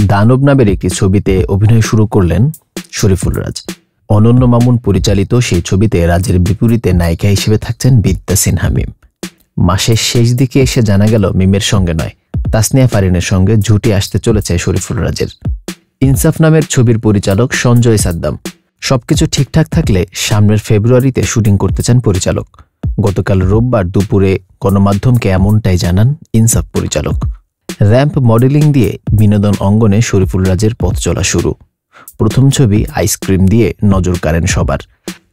দানব নামের একটি ছবিতে অভিনয় শুরু করলেন শরীফুল রাজ। অনন্য মামুন পরিচালিত সেই ছবিতে রাজের বিপরীতে নায়িকা হিসেবে থাকছেন বিদ্যা সিনহা মিম। মাসের শেষ দিকে এসে জানা গেল মিমের সঙ্গে নয়, তাসনিয়া ফারিনের সঙ্গে জুটি আসতে চলেছে শরীফুল রাজের। ইনসাফ নামের ছবির পরিচালক সঞ্জয় সাদ্দাম। সবকিছু ঠিকঠাক থাকলে সামনের ফেব্রুয়ারিতে শুটিং করতে চান পরিচালক। গতকাল রোববার দুপুরে গণমাধ্যমকে এমনটাই জানান ইনসাফ পরিচালক। র্যাম্প মডেলিং দিয়ে বিনোদন অঙ্গনে শরীফুল রাজের পথ চলা শুরু। প্রথম ছবি আইসক্রিম দিয়ে নজর কাড়েন সবার।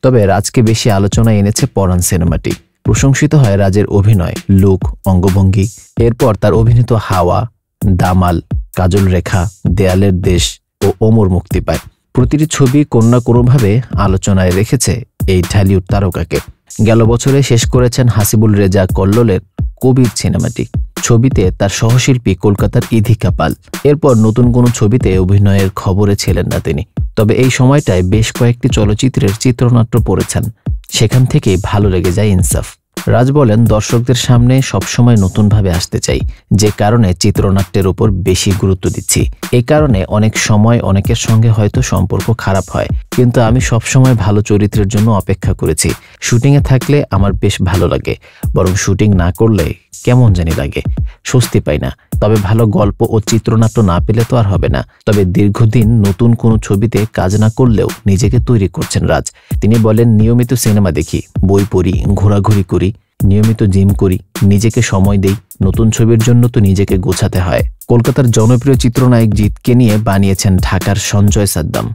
তবে রাজকে বেশি আলোচনায় এনেছে পরাণ সিনেমাটি। প্রশংসিত হয় রাজের অভিনয়, লুক, অঙ্গভঙ্গি। এরপর তার অভিনীত হাওয়া, দামাল, কাজল রেখা, দেয়ালের দেশ ও ওমর মুক্তি পায়। প্রতিটি ছবি কোনো না কোনোভাবে আলোচনায় রেখেছে এই ঢালিউড তারকাকে। গেল বছরে শেষ করেছেন হাসিবুল রেজা কল্লোলের কবির সিনেমাটি। ছবিতে তার সহশিল্পী কলকাতার ইধিকা পাল। এরপর নতুন কোনো ছবিতে অভিনয়ের খবরে ছিলেন না তিনি। তবে এই সময়টায় বেশ কয়েকটি চলচ্চিত্রের চিত্রনাট্য পড়েছেন। সেখান থেকেই ভালো লেগে যায় ইনসাফ। রাজ বলেন, দর্শকদের সামনে সবসময় নতুনভাবে আসতে চাই, যে কারণে চিত্রনাট্যের ওপর বেশি গুরুত্ব দিচ্ছি। এই কারণে অনেক সময় অনেকের সঙ্গে হয়তো সম্পর্ক খারাপ হয়, কিন্তু আমি সবসময় ভালো চরিত্রের জন্য অপেক্ষা করেছি। শুটিংয়ে থাকলে আমার বেশ ভালো লাগে, বরং শুটিং না করলে কেমন জানি লাগে, স্বস্তি পাই না। তবে ভালো গল্প ও চিত্রনাট্য না পেলে তো আর হবে না। তবে দীর্ঘদিন নতুন কোনো ছবিতে কাজ না করলেও নিজেকে তৈরি করছেন রাজ। তিনি বলেন, নিয়মিত সিনেমা দেখি, বই পড়ি, ঘোরাঘুরি করি, নিয়মিত জিম করি, নিজেকে সময় দেই। নতুন ছবির জন্য তো নিজেকে গোছাতে হয়। কলকাতার জনপ্রিয় চিত্রনায়ক জিৎকে নিয়ে বানিয়েছেন ঢাকার সঞ্জয় সাদ্দাম।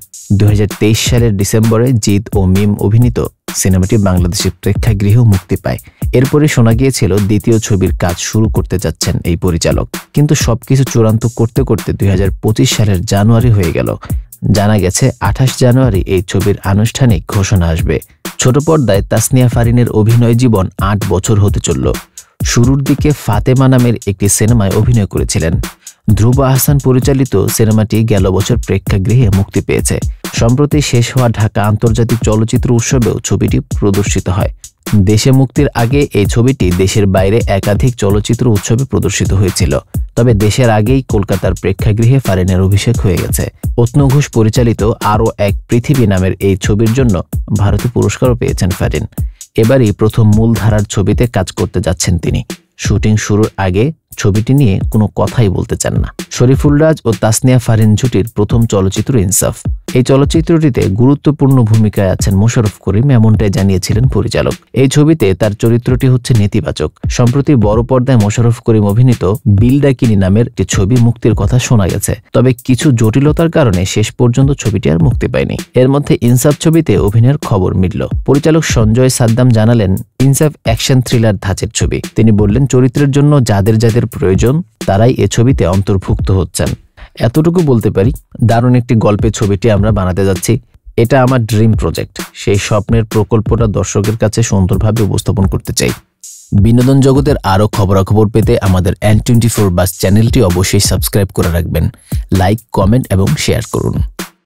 2023 সালের ডিসেম্বরে জিৎ ও মিম অভিনীত সিনেমাটি বাংলাদেশের প্রেক্ষাগৃহেও মুক্তি পায়। এরপরে শোনা গিয়েছিল দ্বিতীয় ছবির কাজ শুরু করতে যাচ্ছেন এই পরিচালক। কিন্তু সবকিছু চূড়ান্ত করতে করতে 2025 সালের জানুয়ারি হয়ে গেল। জানা গেছে 28 জানুয়ারি এই ছবির আনুষ্ঠানিক ঘোষণা আসবে। ছোট পর্দায় তাসনিয়া ফারিনের অভিনয় জীবন 8 বছর হতে চলল। শুরুর দিকে ফাতেমা নামের একটি সিনেমায় অভিনয় করেছিলেন। ধ্রুব আহসান পরিচালিত সিনেমাটি গেল বছর প্রেক্ষাগৃহে মুক্তি পেয়েছে। সম্প্রতি শেষ হওয়া ঢাকা আন্তর্জাতিক চলচ্চিত্র উৎসবেও ছবিটি প্রদর্শিত হয়। দেশে মুক্তির আগে এই ছবিটি দেশের বাইরে একাধিক চলচ্চিত্র উৎসবে প্রদর্শিত হয়েছিল। তবে দেশের আগেই কলকাতার প্রেক্ষাগৃহে ফারিনের অভিষেক হয়ে গেছে। অত্ন ঘোষ পরিচালিত আরও এক পৃথিবী নামের এই ছবির জন্য ভারতে পুরস্কারও পেয়েছেন ফারিন। এবারই প্রথম মূলধারার ছবিতে কাজ করতে যাচ্ছেন তিনি। শুটিং শুরুর আগে ছবিটি নিয়ে কোনো কথাই বলতে চান না। শরীফুল রাজ ও তাসনিয়া ফারিন জুটির প্রথম চলচ্চিত্র ইনসাফ। এই চলচ্চিত্রটিতে গুরুত্বপূর্ণ ভূমিকায় আছেন মোশাররফ করিম, এমনটাই জানিয়েছিলেন পরিচালক। এই ছবিতে তার চরিত্রটি হচ্ছে নেতিবাচক। সম্প্রতি বড় পর্দায় মোশাররফ করিম অভিনীত বিলডাকিনী নামের একটি ছবি মুক্তির কথা শোনা গেছে। তবে কিছু জটিলতার কারণে শেষ পর্যন্ত ছবিটি আর মুক্তি পায়নি। এর মধ্যে ইনসাফ ছবিতে অভিনয়ের খবর মিলল। পরিচালক সঞ্জয় সাদ্দাম জানালেন, ইনসাফ অ্যাকশন থ্রিলার ধাঁচের ছবি। তিনি বললেন, চরিত্রের জন্য যাদের যাদের প্রয়োজন তারাই এ ছবিতে অন্তর্ভুক্ত হচ্ছেন। এতটুকু বলতে পারি, দারুণ একটি গল্পের ছবিটি আমরা বানাতে যাচ্ছি। এটা আমার ড্রিম প্রজেক্ট। সেই স্বপ্নের প্রকল্পটা দর্শকের কাছে সুন্দরভাবে উপস্থাপন করতে চাই। বিনোদন জগতের আরও খবরাখবর পেতে আমাদের N24 বাস চ্যানেলটি অবশ্যই সাবস্ক্রাইব করে রাখবেন। লাইক, কমেন্ট এবং শেয়ার করুন।